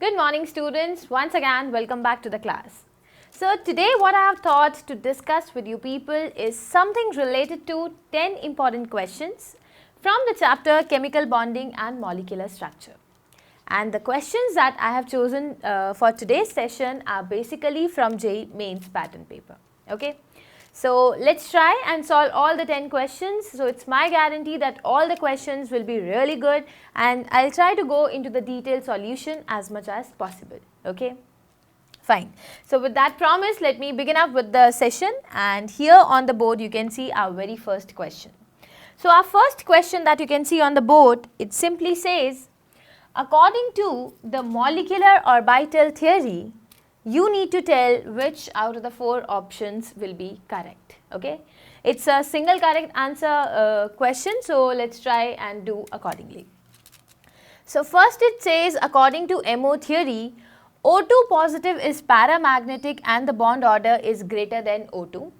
Good morning students, once again welcome back to the class. So today what I have thought to discuss with you people is something related to 10 important questions from the chapter Chemical Bonding and Molecular Structure. And the questions that I have chosen for today's session are basically from JEE Mains pattern paper. Okay. So let's try and solve all the 10 questions. So it's my guarantee that all the questions will be really good and I'll try to go into the detailed solution as much as possible. Okay. Fine. So with that promise, let me begin up with the session, and here on the board you can see our very first question. So our first question that you can see on the board, it simply says, according to the molecular orbital theory, you need to tell which out of the 4 options will be correct. Okay, it's a single correct answer question, so let's try and do accordingly. So first it says, according to MO theory, O2 positive is paramagnetic and the bond order is greater than O2.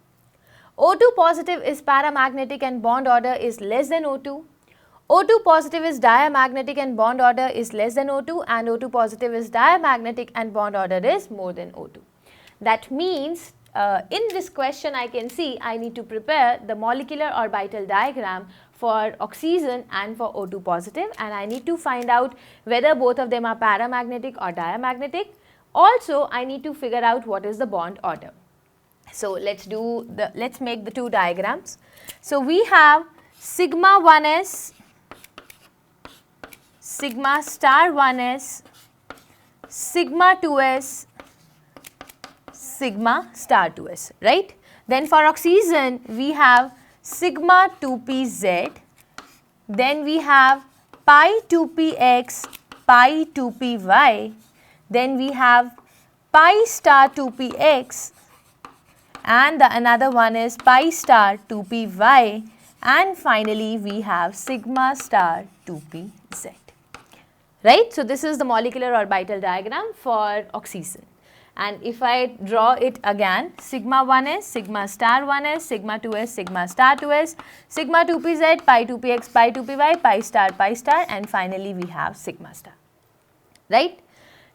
O2 positive is paramagnetic and bond order is less than O2. O2 positive is diamagnetic and bond order is less than O2, and O2 positive is diamagnetic and bond order is more than O2. That means in this question I can see I need to prepare the molecular orbital diagram for oxygen and for O2 positive, and I need to find out whether both of them are paramagnetic or diamagnetic. Also I need to figure out what is the bond order. So let's make the 2 diagrams. So we have sigma 1s, sigma star 1s, sigma 2s, sigma star 2s, right? Then for oxygen we have sigma 2pz, then we have pi 2px, pi 2py, then we have pi star 2px, and the another one is pi star 2py, and finally we have sigma star 2pz. Right? So this is the molecular orbital diagram for oxygen. And if I draw it again, sigma 1s, sigma star 1s, sigma 2s, sigma star 2s, sigma 2pz, pi 2px, pi 2py, pi star, and finally we have sigma star. Right?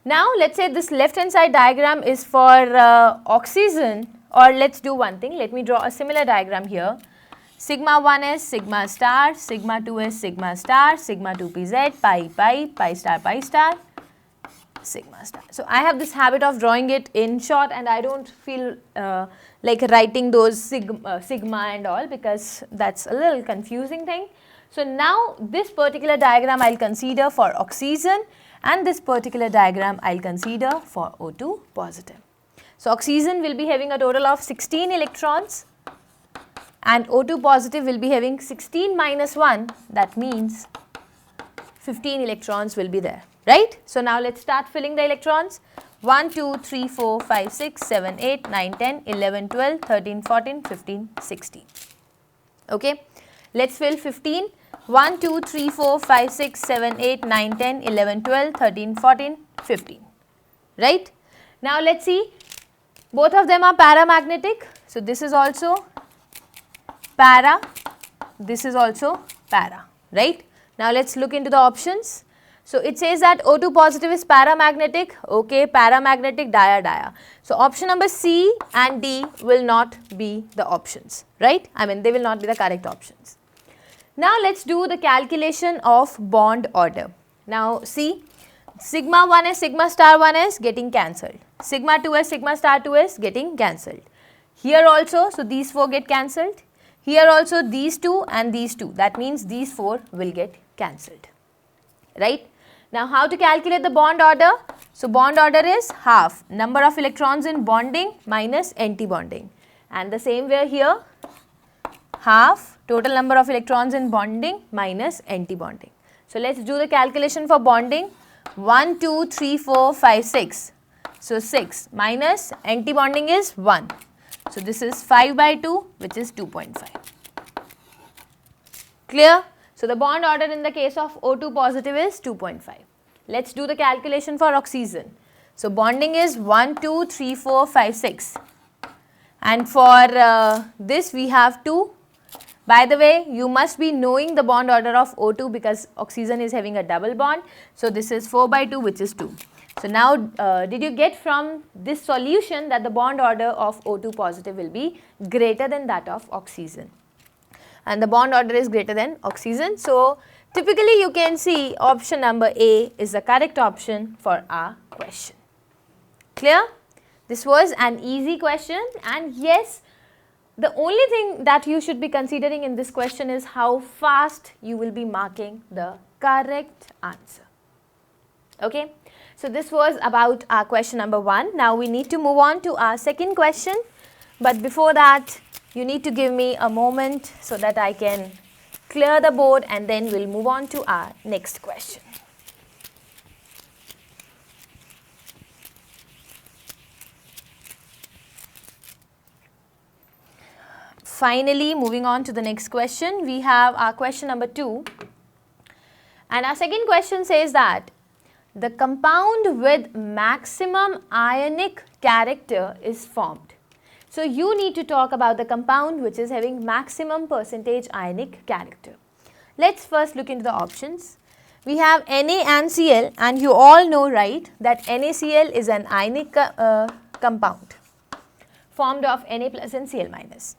Now let's say this left hand side diagram is for oxygen, or let's do one thing, let me draw a similar diagram here. Sigma 1s, sigma star, sigma 2s, sigma star, sigma 2pz, pi star, sigma star. So I have this habit of drawing it in short, and I don't feel like writing those sigma and all, because that's a little confusing thing. So now this particular diagram I'll consider for oxygen, and this particular diagram I'll consider for O2 positive. So oxygen will be having a total of 16 electrons and O2 positive will be having 16 minus 1, that means 15 electrons will be there, right? So now let's start filling the electrons. 1, 2, 3, 4, 5, 6, 7, 8, 9, 10, 11, 12, 13, 14, 15, 16. Okay, let's fill 15. 1, 2, 3, 4, 5, 6, 7, 8, 9, 10, 11, 12, 13, 14, 15. Right? Now let's see. Both of them are paramagnetic. So this is also para, this is also para. Right? Now let's look into the options. So it says that O2 positive is paramagnetic. Okay, paramagnetic, dia. So option number C and D will not be the options. Right? I mean, they will not be the correct options. Now let's do the calculation of bond order. Now see, sigma 1s, sigma star 1s getting cancelled. Sigma 2s, sigma star 2s getting cancelled. Here also, so these 4 get cancelled. Here also these 2 and these 2. That means these 4 will get cancelled. Right? Now how to calculate the bond order? So bond order is half number of electrons in bonding minus anti-bonding. And the same way here, half total number of electrons in bonding minus anti-bonding. So let's do the calculation for bonding. 1, 2, 3, 4, 5, 6. So 6 minus anti-bonding is 1. So this is 5 by 2, which is 2.5. Clear? So the bond order in the case of O2 positive is 2.5. Let's do the calculation for oxygen. So bonding is 1, 2, 3, 4, 5, 6. And for this we have 2. By the way, you must be knowing the bond order of O2 because oxygen is having a double bond. So this is 4 by 2, which is 2. So now did you get from this solution that the bond order of O2 positive will be greater than that of oxygen, and the bond order is greater than oxygen. So typically you can see option number A is the correct option for our question. Clear? This was an easy question, and yes, the only thing that you should be considering in this question is how fast you will be marking the correct answer. Okay. So this was about our question number 1. Now we need to move on to our second question, but before that you need to give me a moment so that I can clear the board, and then we'll move on to our next question. Finally, moving on to the next question, we have our question number 2, and our second question says that the compound with maximum ionic character is formed. So you need to talk about the compound which is having maximum percentage ionic character. Let's first look into the options. We have Na and Cl, and you all know, right, that NaCl is an ionic compound formed of Na plus and Cl minus.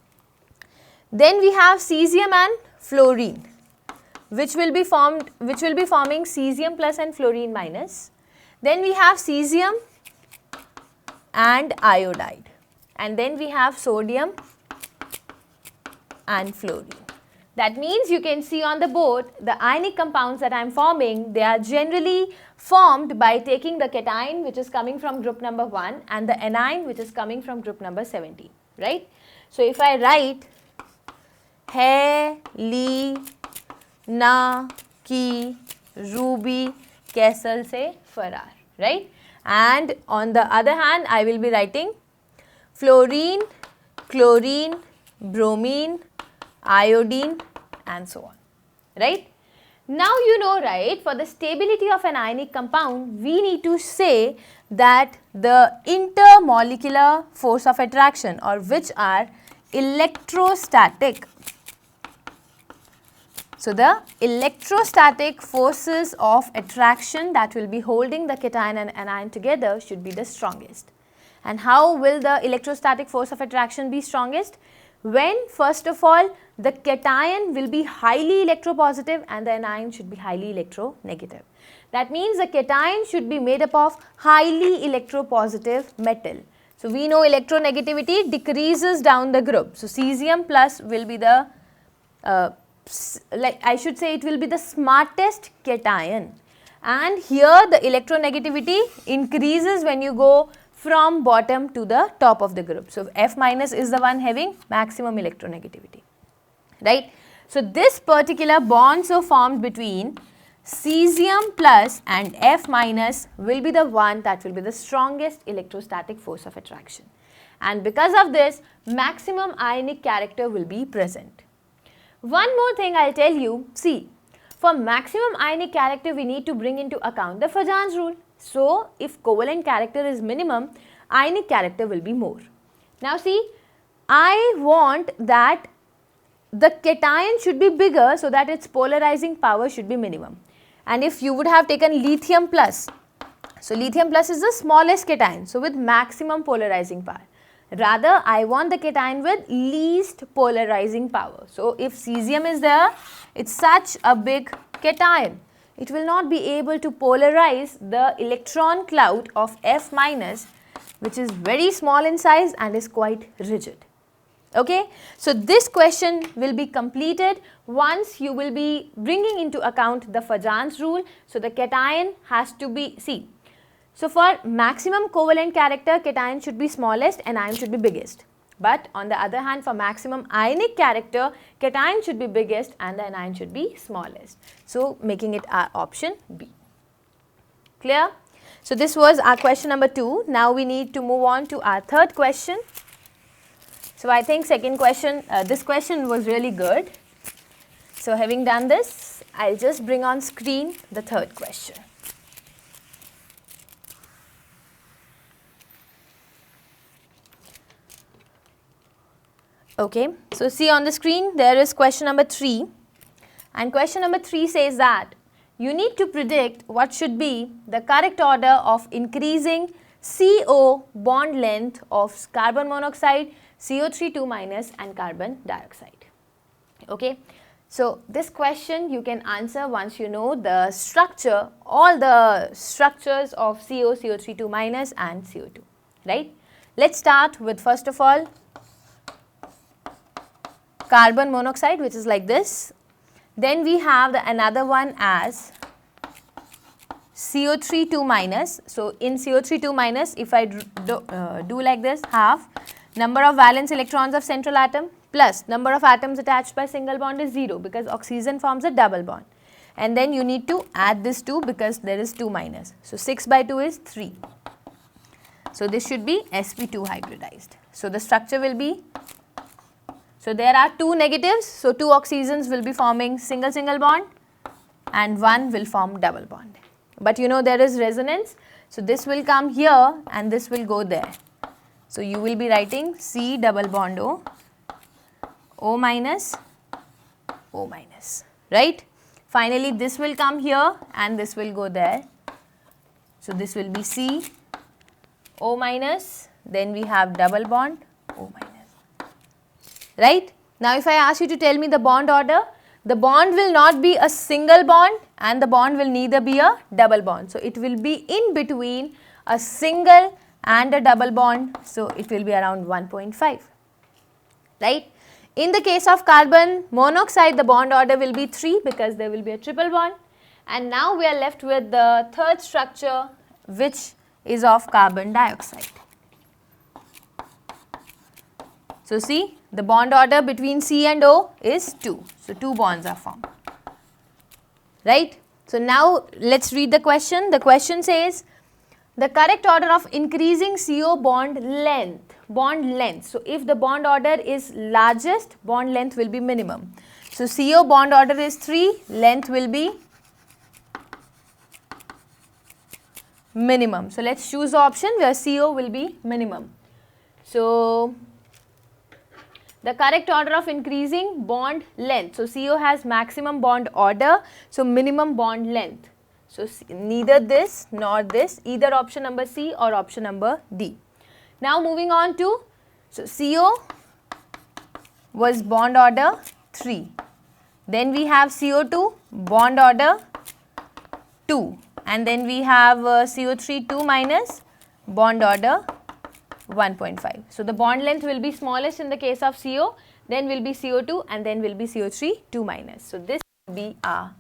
Then we have cesium and fluorine, which will be forming cesium plus and fluorine minus. Then we have cesium and iodide, and then we have sodium and fluorine. That means you can see on the board the ionic compounds that I am forming, they are generally formed by taking the cation which is coming from group number 1 and the anion which is coming from group number 17, right? So if I write है, ली, ना, की, Ruby, castle से फरार, right? And on the other hand, I will be writing fluorine, chlorine, bromine, iodine, and so on, right? Now you know, right, for the stability of an ionic compound, we need to say that the intermolecular force of attraction, or which are electrostatic. So the electrostatic forces of attraction that will be holding the cation and anion together should be the strongest. And how will the electrostatic force of attraction be strongest? When first of all the cation will be highly electropositive and the anion should be highly electronegative. That means the cation should be made up of highly electropositive metal. So we know electronegativity decreases down the group. So cesium plus will be the it will be the smartest cation, and here the electronegativity increases when you go from bottom to the top of the group. So F minus is the one having maximum electronegativity, right? So this particular bond so formed between cesium plus and F minus will be the one that will be the strongest electrostatic force of attraction, and because of this maximum ionic character will be present. One more thing I'll tell you, see, for maximum ionic character we need to bring into account the Fajans rule. So if covalent character is minimum, ionic character will be more. Now see, I want that the cation should be bigger so that its polarizing power should be minimum. And if you would have taken lithium plus, so lithium plus is the smallest cation, so with maximum polarizing power. Rather, I want the cation with least polarizing power. So if cesium is there, it's such a big cation, it will not be able to polarize the electron cloud of F minus, which is very small in size and is quite rigid. Okay, so this question will be completed once you will be bringing into account the Fajans rule. So the cation has to be, see, so for maximum covalent character, cation should be smallest and anion should be biggest. But on the other hand, for maximum ionic character, cation should be biggest and the anion should be smallest. So making it our option B. Clear? So this was our question number 2. Now we need to move on to our third question. So I think second question, this question was really good. So having done this, I'll just bring on screen the third question. Okay, so see on the screen there is question number 3, and question number 3 says that you need to predict what should be the correct order of increasing CO bond length of carbon monoxide, CO3 2- and carbon dioxide. Okay. So, this question you can answer once you know the structure, all the structures of CO, CO3 2- and CO2, right. Let us start with first of all carbon monoxide, which is like this. Then we have the another one as CO3 2-. So, in CO3 2-, if I do like this, half number of valence electrons of central atom plus number of atoms attached by single bond is 0 because oxygen forms a double bond. And then you need to add this 2 because there is 2-. So, 6 by 2 is 3. So, this should be sp2 hybridized. So, the structure will be, so there are 2 negatives. So, 2 oxygens will be forming single bond and 1 will form double bond. But you know there is resonance. So, this will come here and this will go there. So, you will be writing C double bond O, O minus, O minus, right. Finally, this will come here and this will go there. So, this will be C, O minus, then we have double bond, O minus, right. Now, if I ask you to tell me the bond order, the bond will not be a single bond and the bond will neither be a double bond. So, it will be in between a single and a double bond. So, it will be around 1.5, right. In the case of carbon monoxide, the bond order will be 3 because there will be a triple bond. And now we are left with the third structure, which is of carbon dioxide. So, see, the bond order between C and O is 2. So, 2 bonds are formed, right. So, now let us read the question. The question says, the correct order of increasing CO bond length. So, if the bond order is largest, bond length will be minimum. So, CO bond order is 3, length will be minimum. So, let us choose the option where CO will be minimum. So, the correct order of increasing bond length. So, CO has maximum bond order, so minimum bond length. So, neither this nor this, either option number C or option number D. Now, moving on to, so CO was bond order 3. Then we have CO2 bond order 2 and then we have CO3 2- bond order 1.5. So, the bond length will be smallest in the case of CO, then will be CO2 and then will be CO3 2-. So, this will be our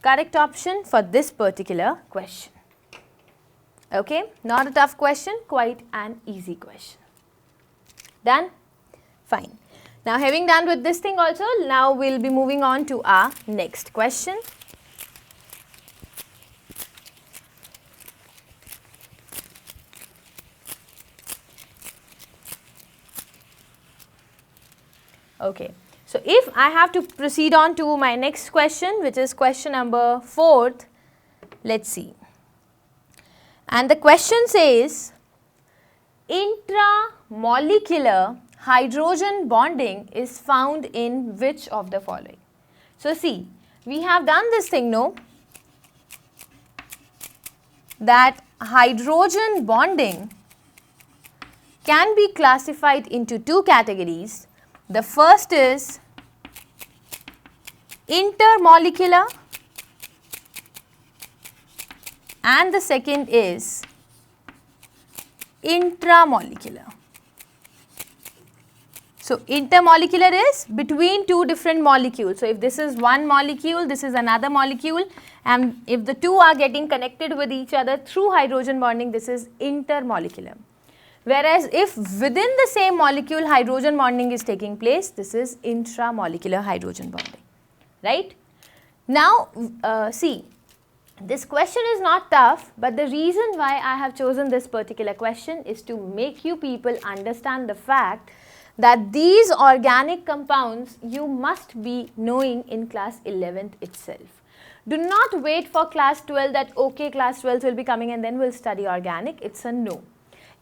correct option for this particular question. Okay, not a tough question, quite an easy question. Done? Fine. Now, having done with this thing also, now we will be moving on to our next question. Okay. So, if I have to proceed on to my next question, which is question number 4th, let us see. And the question says, intramolecular hydrogen bonding is found in which of the following? So, see, we have done this thing, no? That hydrogen bonding can be classified into 2 categories. The first is intermolecular and the second is intramolecular. So, intermolecular is between 2 different molecules. So, if this is one molecule, this is another molecule, and if the 2 are getting connected with each other through hydrogen bonding, this is intermolecular. Whereas, if within the same molecule hydrogen bonding is taking place, this is intramolecular hydrogen bonding, right. Now, see, this question is not tough, but the reason why I have chosen this particular question is to make you people understand the fact that these organic compounds you must be knowing in class 11th itself. Do not wait for class 12 that okay, class 12 will be coming and then we will study organic. It's a no.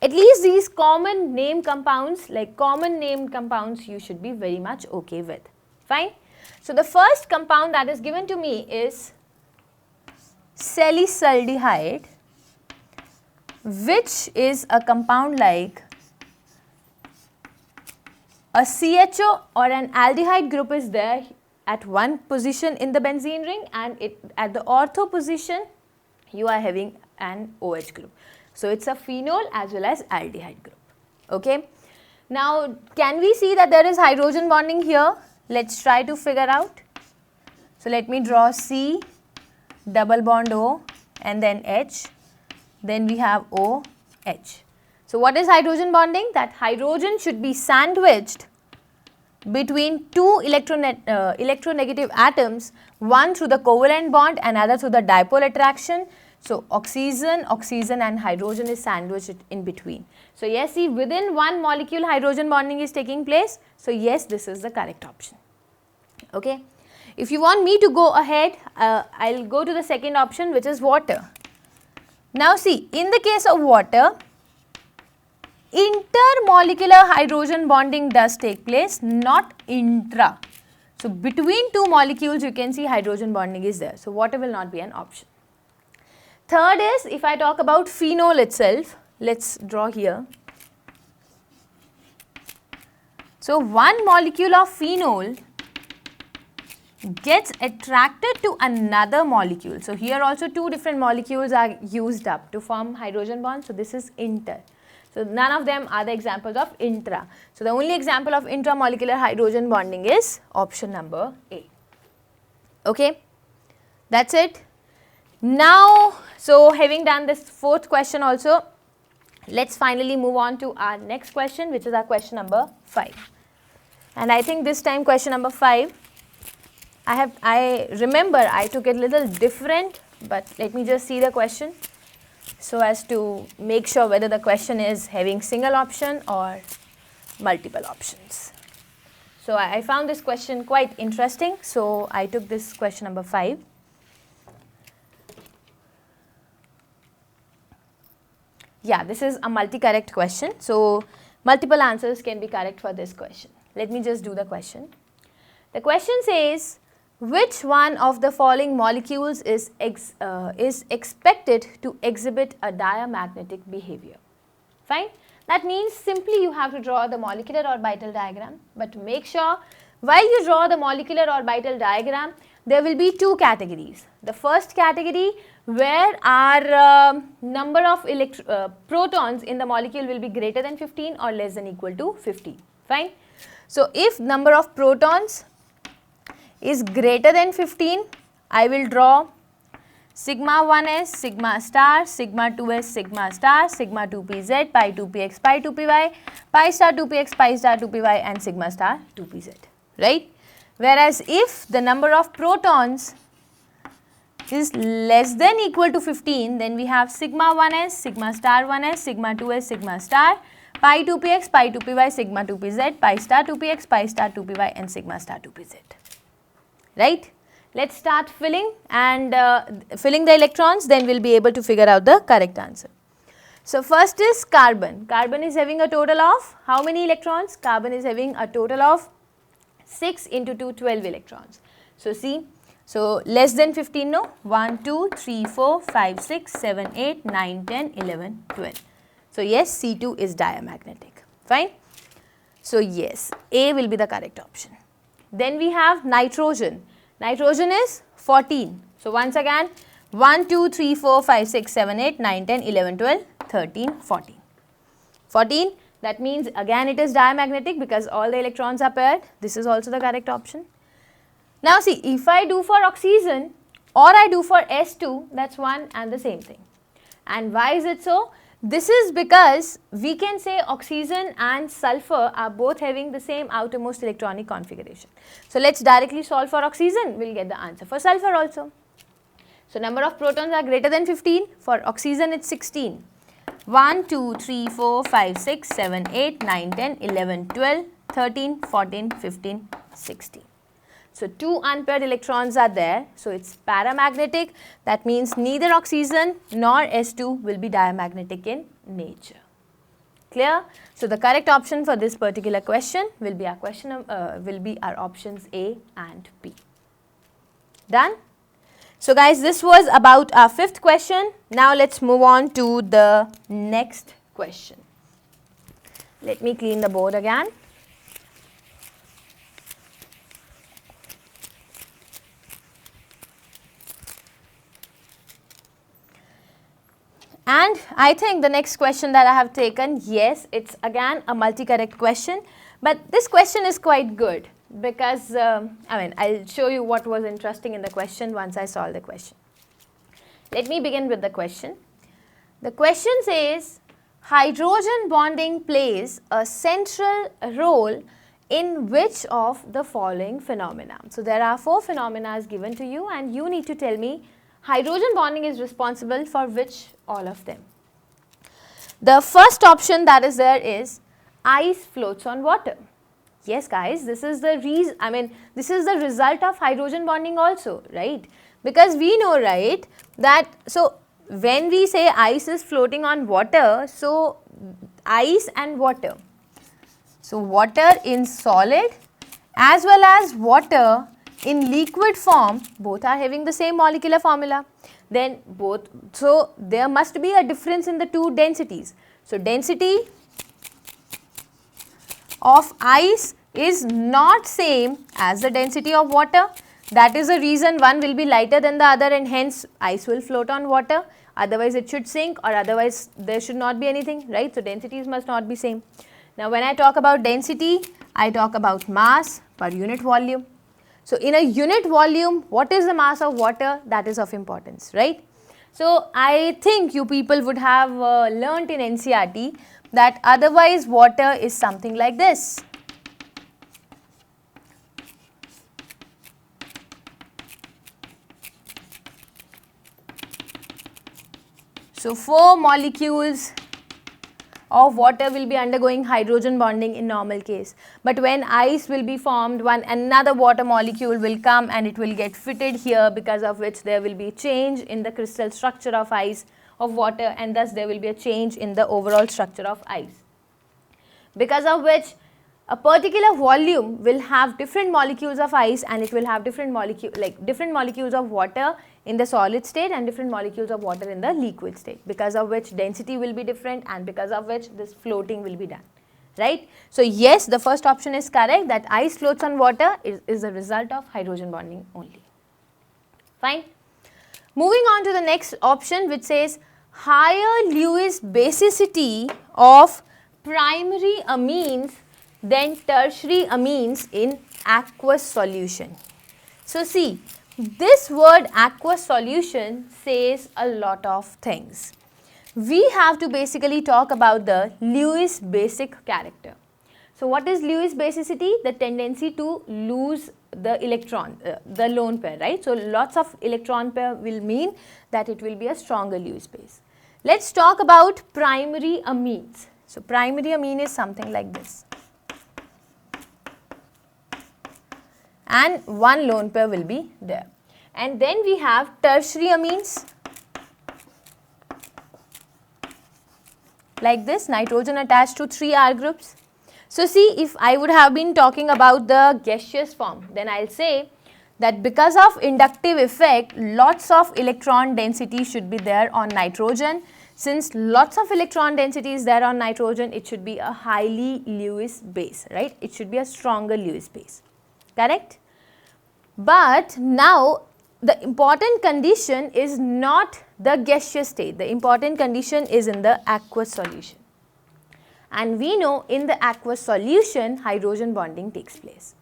At least these common name compounds, like common named compounds, you should be very much okay with. Fine. So the first compound that is given to me is salicylaldehyde, which is a compound like a CHO or an aldehyde group is there at one position in the benzene ring, and at the ortho position you are having an OH group. So it's a phenol as well as aldehyde group. Okay. Now can we see that there is hydrogen bonding here? Let's try to figure out. So let me draw C, double bond O, and then H, then we have OH. So what is hydrogen bonding? That hydrogen should be sandwiched between two electronegative atoms, one through the covalent bond and other through the dipole attraction. So oxygen and hydrogen is sandwiched in between. So yes, see, within one molecule hydrogen bonding is taking place. So yes, this is the correct option. Okay. If you want me to go ahead, I'll go to the second option, which is water. Now see, in the case of water, intermolecular hydrogen bonding does take place, not intra. So between two molecules you can see hydrogen bonding is there. So water will not be an option. Third is, if I talk about phenol itself, let's draw here. So one molecule of phenol gets attracted to another molecule. So here also two different molecules are used up to form hydrogen bond. So this is inter. So none of them are the examples of intra. So the only example of intramolecular hydrogen bonding is option number A. Okay, that's it. Now, so having done this fourth question also, let's finally move on to our next question, which is our question number 5. And I think this time question number 5, I remember I took it a little different, but let me just see the question so as to make sure whether the question is having single option or multiple options. So I found this question quite interesting, so I took this question number 5. Yeah, this is a multi-correct question, so multiple answers can be correct for this question. Let me just do the question. The question says, which one of the following molecules is expected to exhibit a diamagnetic behavior? Fine. That means simply you have to draw the molecular orbital diagram, but make sure while you draw the molecular orbital diagram, there will be two categories. The first category, where our number of protons in the molecule will be greater than 15 or less than equal to 50. Fine. So if number of protons is greater than 15, I will draw sigma 1s, sigma star, sigma 2s, sigma star, sigma 2pz, pi 2px, pi 2py, pi star 2px, pi star 2py, and sigma star 2pz, right? Whereas if the number of protons is less than equal to 15, then we have sigma 1s, sigma star 1s, sigma 2s, sigma star, pi 2px, pi 2py, sigma 2pz, pi star 2px, pi star 2py, and sigma star 2pz. Right? Let's start filling and filling the electrons, then we'll be able to figure out the correct answer. So first is carbon. Carbon is having a total of how many electrons? Carbon is having a total of 6 into 2, 12 electrons. So see, so less than 15, no? 1, 2, 3, 4, 5, 6, 7, 8, 9, 10, 11, 12. So yes, C2 is diamagnetic. Fine. So yes, A will be the correct option. Then we have nitrogen. Nitrogen is 14. So once again, 1, 2, 3, 4, 5, 6, 7, 8, 9, 10, 11, 12, 13, 14. 14, that means again it is diamagnetic because all the electrons are paired. This is also the correct option. Now see, if I do for oxygen or I do for S2, that's one and the same thing. And why is it so? This is because we can say oxygen and sulfur are both having the same outermost electronic configuration. So let's directly solve for oxygen, we'll get the answer for sulfur also. So number of protons are greater than 15, for oxygen it's 16. 1, 2, 3, 4, 5, 6, 7, 8, 9, 10, 11, 12, 13, 14, 15, 16. So two unpaired electrons are there, so it's paramagnetic. That means neither oxygen nor S2 will be diamagnetic in nature. Clear? So the correct option for this particular question will be our options A and B. Done? So guys, this was about our 5th question. Now let's move on to the next question. Let me clean the board again. And I think the next question that I have taken, yes, it's again a multi-correct question, but this question is quite good because, I'll show you what was interesting in the question once I solve the question. Let me begin with the question. The question says, hydrogen bonding plays a central role in which of the following phenomena? So there are 4 phenomena given to you and you need to tell me hydrogen bonding is responsible for which all of them. The first option that is there is ice floats on water. Yes guys, this is the this is the result of hydrogen bonding also, right? Because we know, right, that so when we say ice is floating on water, so ice and water. So water in solid as well as water in liquid form, both are having the same molecular formula. Then so there must be a difference in the 2 densities. So density of ice is not same as the density of water. That is the reason one will be lighter than the other and hence ice will float on water. Otherwise it should sink or otherwise there should not be anything, right? So densities must not be same. Now when I talk about density, I talk about mass per unit volume. So in a unit volume, what is the mass of water? That is of importance, right? So I think you people would have learnt in NCERT that otherwise water is something like this. So 4 molecules of water will be undergoing hydrogen bonding in normal case. But when ice will be formed, another water molecule will come and it will get fitted here, because of which there will be change in the crystal structure of water, and thus there will be a change in the overall structure of ice. Because of which a particular volume will have different molecules of ice and it will have different molecules of water in the solid state and different molecules of water in the liquid state, because of which density will be different and because of which this floating will be done, right? So yes, the first option is correct, that ice floats on water is the result of hydrogen bonding only. Fine. Moving on to the next option, which says higher Lewis basicity of primary amines than tertiary amines in aqueous solution. So see, this word aqueous solution says a lot of things. We have to basically talk about the Lewis basic character. So what is Lewis basicity? The tendency to lose the electron, the lone pair, right? So lots of electron pair will mean that it will be a stronger Lewis base. Let's talk about primary amines. So primary amine is something like this. And 1 lone pair will be there. And then we have tertiary amines like this, nitrogen attached to 3 R groups. So see, if I would have been talking about the gaseous form, then I'll say that because of inductive effect, lots of electron density should be there on nitrogen. Since lots of electron density is there on nitrogen, it should be a highly Lewis base, right? It should be a stronger Lewis base, correct? But now the important condition is not the gaseous state. The important condition is in the aqueous solution. And we know in the aqueous solution, hydrogen bonding takes place.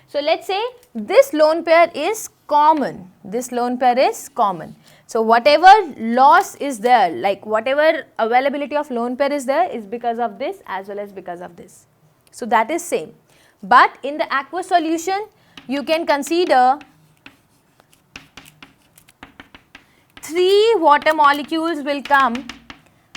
So let's say this lone pair is common. This lone pair is common. So whatever loss is there, like whatever availability of lone pair is there, is because of this as well as because of this. So that is same. But in the aqueous solution, you can consider 3 water molecules will come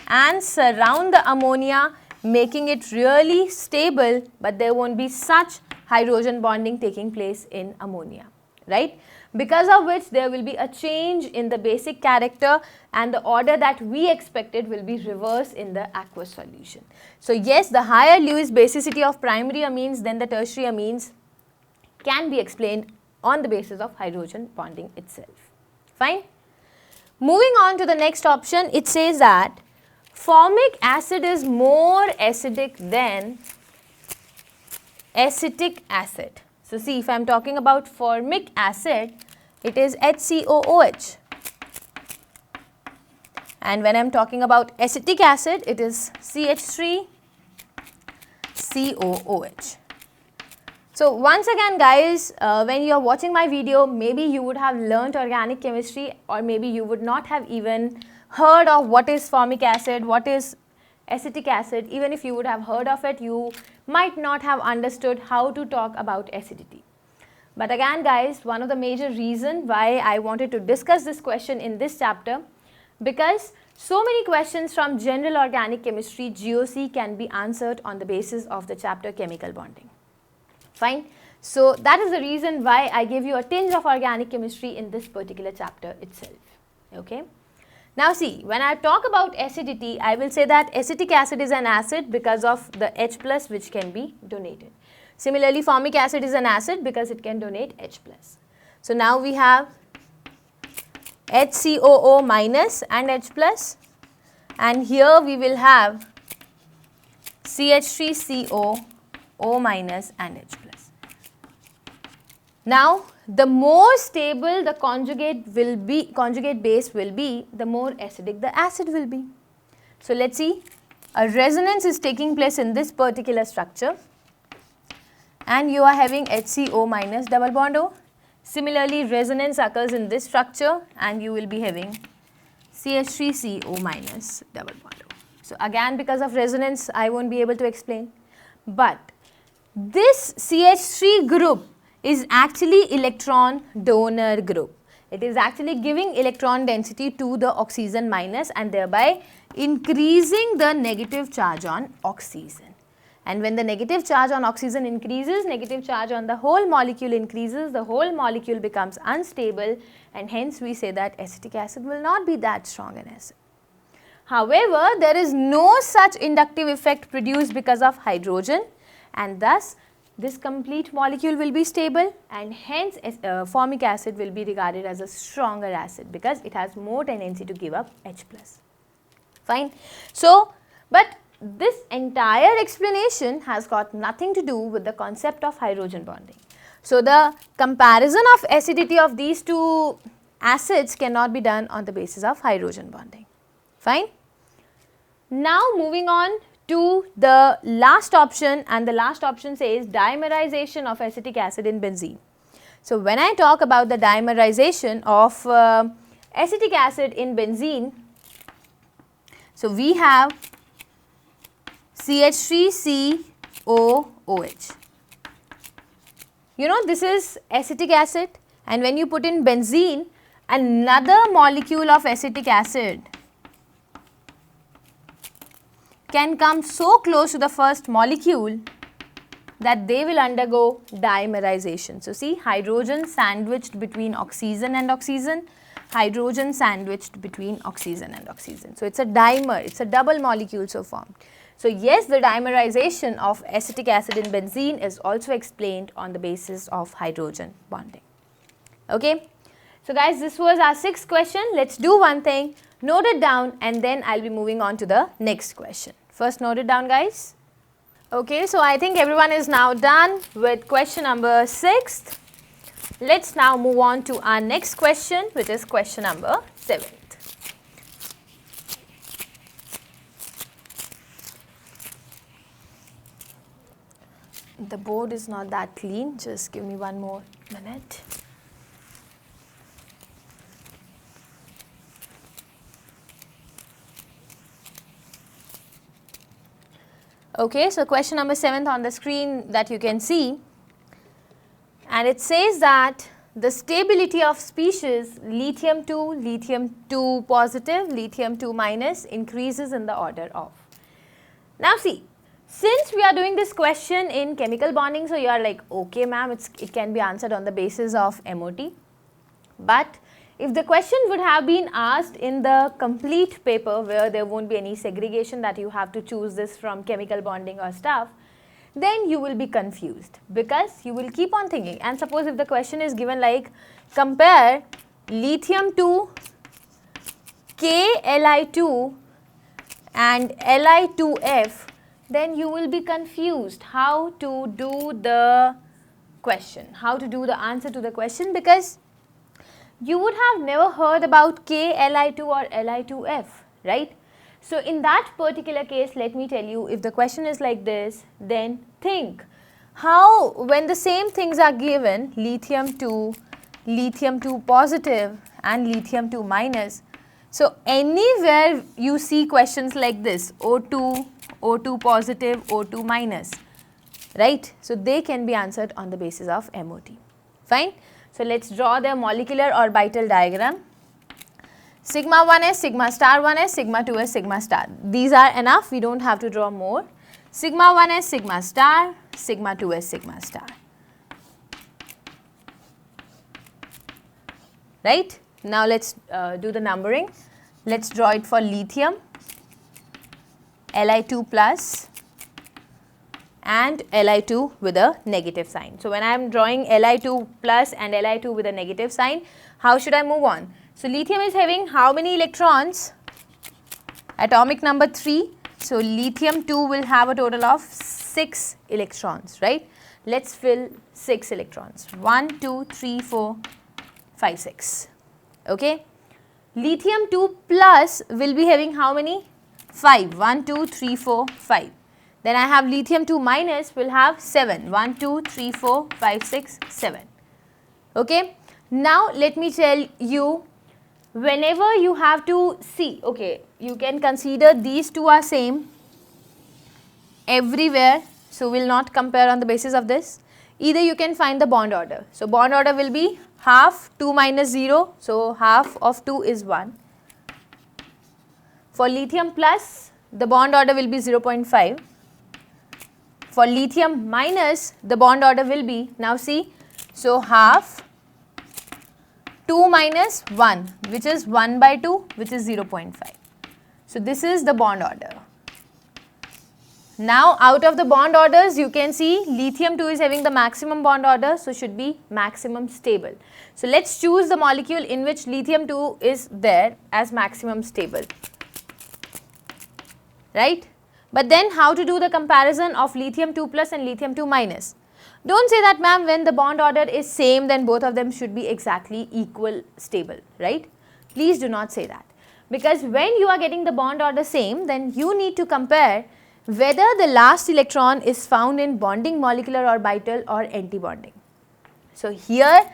and surround the ammonia, making it really stable, but there won't be such hydrogen bonding taking place in ammonia, right? because of which there will be a change in the basic character and the order that we expected will be reversed in the aqueous solution. So yes, the higher Lewis basicity of primary amines than the tertiary amines can be explained on the basis of hydrogen bonding itself. Fine. Moving on to the next option, it says that formic acid is more acidic than acetic acid. So see, if I am talking about formic acid, it is HCOOH. And when I am talking about acetic acid, it is CH3COOH. So once again guys, when you are watching my video, maybe you would have learnt organic chemistry, or maybe you would not have even heard of what is formic acid, what is acetic acid. Even if you would have heard of it, you might not have understood how to talk about acidity. But again guys, one of the major reasons why I wanted to discuss this question in this chapter, because so many questions from general organic chemistry GOC can be answered on the basis of the chapter chemical bonding. Fine. So that is the reason why I give you a tinge of organic chemistry in this particular chapter itself. Okay. Now see, when I talk about acidity, I will say that acetic acid is an acid because of the H plus which can be donated. Similarly, formic acid is an acid because it can donate H plus. So now we have HCOO minus and H plus, and here we will have CH3COO minus and H plus. Now the more stable the conjugate base will be, the more acidic the acid will be. So let's see, a resonance is taking place in this particular structure and you are having HCO minus double bond O. Similarly, resonance occurs in this structure and you will be having CH3CO minus double bond O. So again, because of resonance, I won't be able to explain. But this CH3 group is actually electron donor group. It is actually giving electron density to the oxygen minus and thereby increasing the negative charge on oxygen. And when the negative charge on oxygen increases, negative charge on the whole molecule increases, the whole molecule becomes unstable, and hence we say that acetic acid will not be that strong an acid. However, there is no such inductive effect produced because of hydrogen, and thus this complete molecule will be stable, and hence formic acid will be regarded as a stronger acid because it has more tendency to give up H plus. Fine. So, but this entire explanation has got nothing to do with the concept of hydrogen bonding. So, the comparison of acidity of these two acids cannot be done on the basis of hydrogen bonding. Fine. Now, moving on to the last option, and the last option says dimerization of acetic acid in benzene. So, when I talk about the dimerization of acetic acid in benzene, so we have CH3COOH. You know, this is acetic acid, and when you put in benzene, another molecule of acetic acid can come so close to the first molecule that they will undergo dimerization. So, see, hydrogen sandwiched between oxygen and oxygen, hydrogen sandwiched between oxygen and oxygen. So, it is a dimer, it is a double molecule so formed. So, yes, the dimerization of acetic acid in benzene is also explained on the basis of hydrogen bonding. Okay. So, guys, this was our 6th question. Let us do one thing, note it down, and then I will be moving on to the next question. First, note it down, guys. Okay, so I think everyone is now done with question number 6th. Let's now move on to our next question, which is question number 7th. The board is not that clean, just give me one more minute. Okay, so question number 7th on the screen that you can see, and it says that the stability of species lithium 2 positive, lithium 2 minus increases in the order of. Now see, since we are doing this question in chemical bonding, so you are like, okay ma'am, it can be answered on the basis of MOT. But if the question would have been asked in the complete paper where there won't be any segregation that you have to choose this from chemical bonding or stuff, then you will be confused because you will keep on thinking. And suppose if the question is given like compare lithium to KLi2 and Li2F, then you will be confused how to do the question, how to do the answer to the question, because you would have never heard about KLi2 or Li2F, right? So in that particular case, let me tell you, if the question is like this, then think how, when the same things are given, lithium 2 positive and lithium 2 minus. So anywhere you see questions like this, O2, O2 positive, O2 minus, right? So they can be answered on the basis of MOT. Fine. So let's draw the molecular orbital diagram. Sigma 1s, sigma star 1s, sigma 2s, sigma star. These are enough, we don't have to draw more. Sigma 1s, sigma star, sigma 2s, sigma star. Right? Now let's do the numbering. Let's draw it for lithium, Li2 plus and Li2 with a negative sign. So when I am drawing Li2 plus and Li2 with a negative sign, how should I move on? So lithium is having how many electrons? Atomic number 3. So lithium 2 will have a total of 6 electrons, right? Let's fill 6 electrons. 1, 2, 3, 4, 5, 6. Okay. Lithium 2 plus will be having how many? 5. 1, 2, 3, 4, 5. Then I have lithium 2 minus will have 7. 1, 2, 3, 4, 5, 6, 7. Okay. Now let me tell you, whenever you have to see, okay, you can consider these two are same everywhere. So we will not compare on the basis of this. Either you can find the bond order. So bond order will be half 2 minus 0. So half of 2 is 1. For lithium plus, the bond order will be 0.5. For lithium minus, the bond order will be, now see, so half 2 minus 1, which is 1 by 2, which is 0.5. So this is the bond order. Now out of the bond orders, you can see lithium 2 is having the maximum bond order, so should be maximum stable. So let's choose the molecule in which lithium 2 is there as maximum stable, right? But then how to do the comparison of lithium 2 plus and lithium 2 minus? Don't say that, ma'am, when the bond order is same, then both of them should be exactly equal stable, right? Please do not say that. Because when you are getting the bond order same, then you need to compare whether the last electron is found in bonding molecular orbital or anti-bonding. So here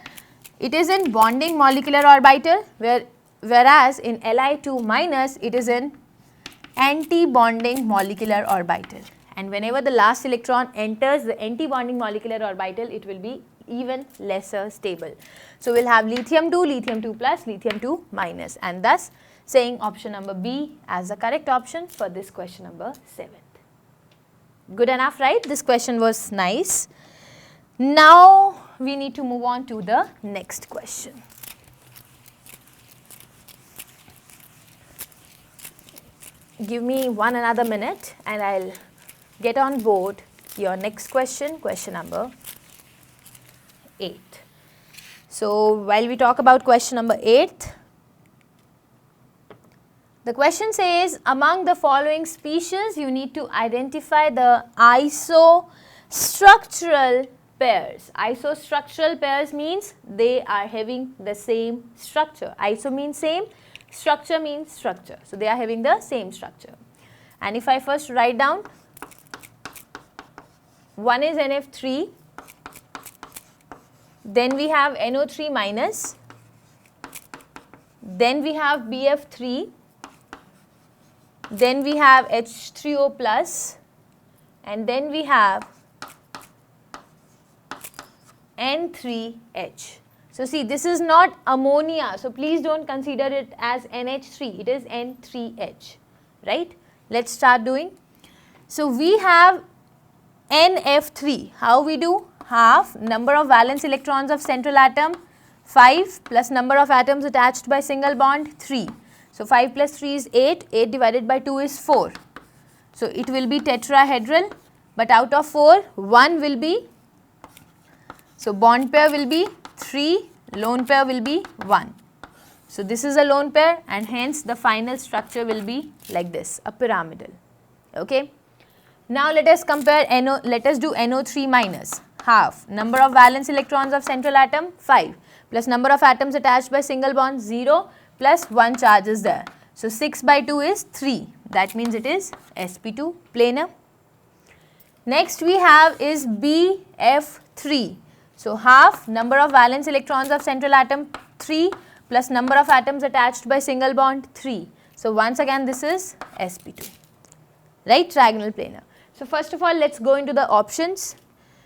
it is in bonding molecular orbital, whereas in Li2 minus it is in anti-bonding molecular orbital. And whenever the last electron enters the anti-bonding molecular orbital, it will be even lesser stable. So we will have lithium 2, lithium 2 plus, lithium 2 minus, and thus saying option number B as the correct option for this question number 7th. Good enough, right? This question was nice. Now we need to move on to the next question. Give me another minute and I'll get on board your next question, question number 8. So while we talk about question number 8, the question says, among the following species, you need to identify the isostructural pairs. Isostructural pairs means they are having the same structure. Iso means same, structure means structure. So they are having the same structure. And if I first write down, one is NF3, then we have NO3 minus, then we have BF3, then we have H3O plus, and then we have N3H. So see, this is not ammonia, so please don't consider it as NH3, it is N3H, right? Let's start doing. So we have NF3, how we do? Half number of valence electrons of central atom 5 plus number of atoms attached by single bond 3. So 5 plus 3 is 8, 8 divided by 2 is 4. So it will be tetrahedral, but out of 4, 1 will be, so bond pair will be 3, lone pair will be 1. So this is a lone pair and hence the final structure will be like this, a pyramidal. Okay. Now let us compare let us do NO3 minus. Half, number of valence electrons of central atom 5 plus number of atoms attached by single bond 0 plus 1 charge is there. So 6 by 2 is 3, that means it is sp2 planar. Next we have is BF3. So half, number of valence electrons of central atom 3 plus number of atoms attached by single bond 3. So once again this is sp2, right, trigonal planar. So first of all let's go into the options.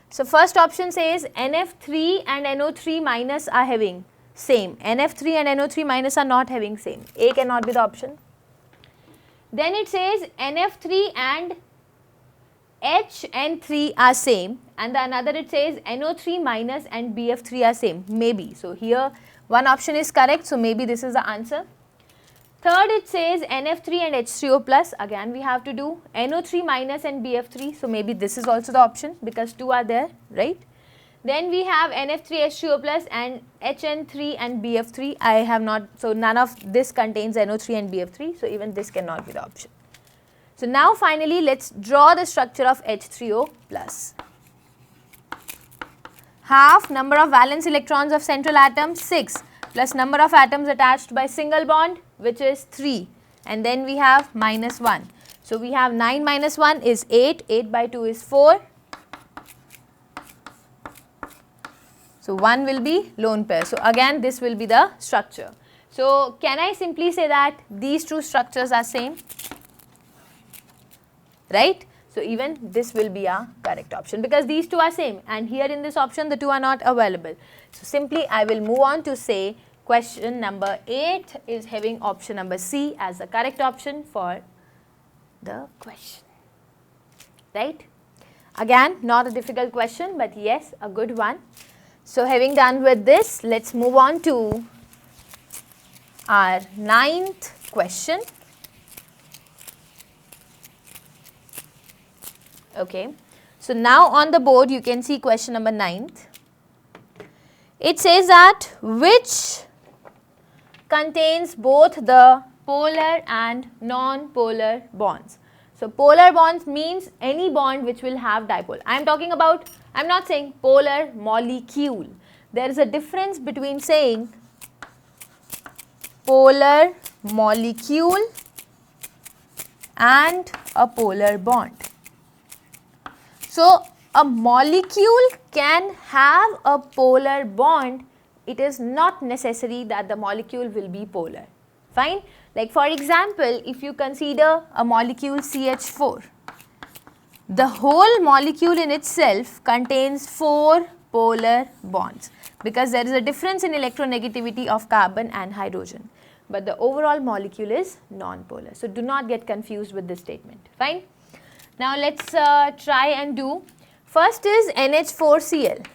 So first option says NF3 and NO3 minus are having same. NF3 and NO3 minus are not having same. A cannot be the option. Then it says NF3 and HN3 are same, and the another it says NO3 minus and BF3 are same. Maybe. So here one option is correct. So maybe this is the answer. Third it says NF3 and H3O plus, again we have to do NO3 minus and BF3, so maybe this is also the option because 2 are there, right. Then we have NF3 H3O plus and HN3 and BF3, I have not, so none of this contains NO3 and BF3, so even this cannot be the option. So now finally let's draw the structure of H3O plus. Half, number of valence electrons of central atom 6 plus number of atoms attached by single bond, which is 3, and then we have minus 1. So we have 9 minus 1 is 8, 8 by 2 is 4. So 1 will be lone pair. So again this will be the structure. So can I simply say that these two structures are same, right? So even this will be a correct option because these two are same, and here in this option the two are not available. So simply I will move on to say question number 8 is having option number C as the correct option for the question, right. Again not a difficult question, but yes, a good one. So having done with this, let's move on to our 9th question. Okay. So now on the board you can see question number 9th. It says that which contains both the polar and non-polar bonds. So polar bonds means any bond which will have dipole. I am talking about, I am not saying polar molecule. There is a difference between saying polar molecule and a polar bond. So a molecule can have a polar bond, it is not necessary that the molecule will be polar. Fine. Like for example, if you consider a molecule CH4, the whole molecule in itself contains 4 polar bonds because there is a difference in electronegativity of carbon and hydrogen, but the overall molecule is non-polar. So do not get confused with this statement. Fine. Now let's try and do. First is NH4Cl.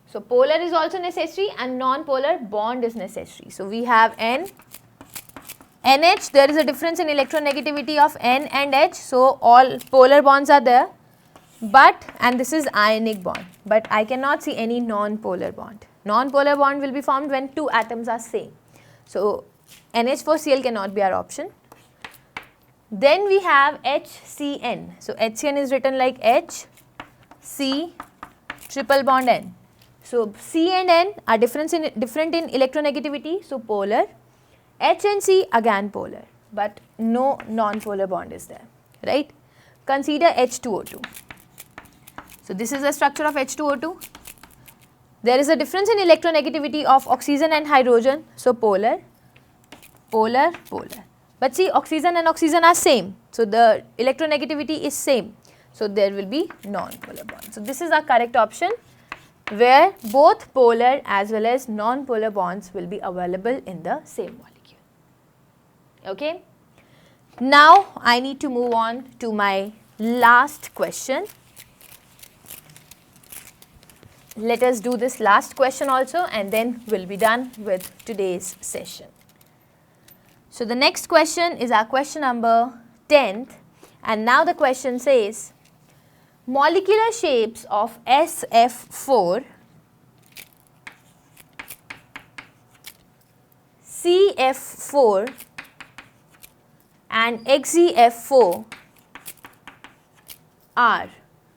So polar is also necessary and non-polar bond is necessary. So we have NH, there is a difference in electronegativity of N and H, so all polar bonds are there, but, and this is ionic bond, but I cannot see any non-polar bond. Non-polar bond will be formed when 2 atoms are same. So NH4Cl cannot be our option. Then we have HCN. So HCN is written like H, C, triple bond N. So C and N are different in electronegativity, so polar. H and C again polar, but no non-polar bond is there, right. Consider H2O2. So this is the structure of H2O2. There is a difference in electronegativity of oxygen and hydrogen, so polar, polar, polar. But see, oxygen and oxygen are same, so the electronegativity is same, so there will be non-polar bond. So this is our correct option, where both polar as well as non-polar bonds will be available in the same molecule. Okay. Now I need to move on to my last question. let us do this last question also, and then we'll be done with today's session. So the next question is our question number 10th, and now the question says, molecular shapes of SF4, CF4 and XeF4 are.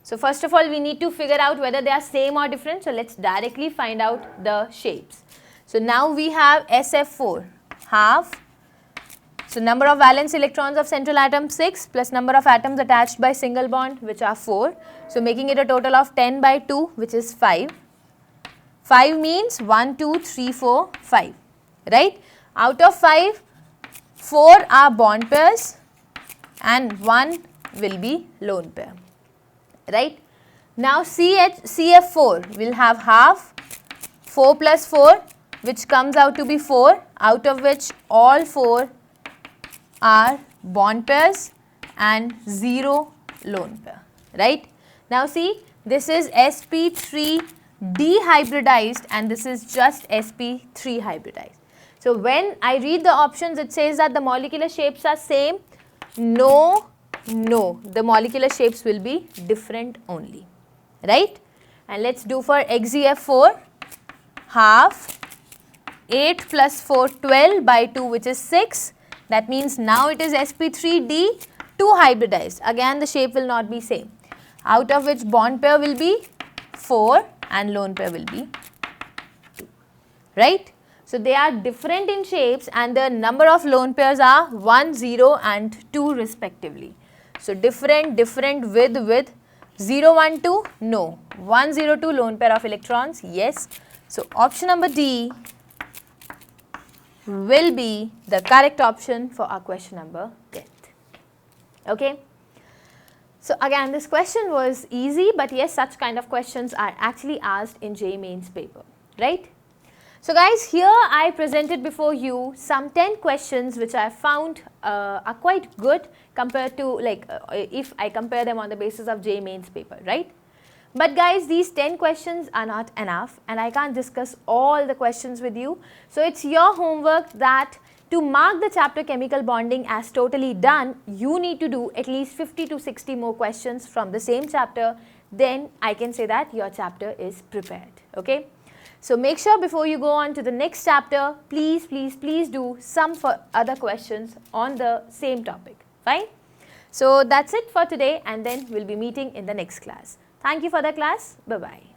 So first of all, we need to figure out whether they are same or different. So let's directly find out the shapes. So now we have SF4, half. So number of valence electrons of central atom 6 plus number of atoms attached by single bond, which are 4. So making it a total of 10 by 2, which is 5. 5 means 1, 2, 3, 4, 5, right? Out of 5, 4 are bond pairs and 1 will be lone pair, right? Now CF4 will have half, 4 plus 4, which comes out to be 4, out of which all 4 are bond pairs and 0 lone pair, right? Now see, this is sp3 dehybridized and this is just sp3 hybridized. So when I read the options, it says that the molecular shapes are same. No, the molecular shapes will be different only, right? And let's do for XeF4, half, 8 plus 4, 12 by 2, which is 6. That means now it is sp3d 2 hybridized. Again the shape will not be same. Out of which bond pair will be 4 and lone pair will be 2, right? So they are different in shapes and the number of lone pairs are 1, 0 and 2 respectively. So different with 0, 1, 2, no. 1, 0, 2 lone pair of electrons, yes. So option number D will be the correct option for our question number 10th. Okay. So again, this question was easy, but yes, such kind of questions are actually asked in JEE Mains paper, right? So guys, here I presented before you some 10 questions which I found are quite good compared to if I compare them on the basis of JEE Mains paper, right? But guys, these 10 questions are not enough and I can't discuss all the questions with you. So it's your homework that to mark the chapter chemical bonding as totally done, you need to do at least 50 to 60 more questions from the same chapter. Then I can say that your chapter is prepared, okay? So make sure before you go on to the next chapter, please do some other questions on the same topic, fine? So that's it for today and then we'll be meeting in the next class. Thank you for the class. Bye-bye.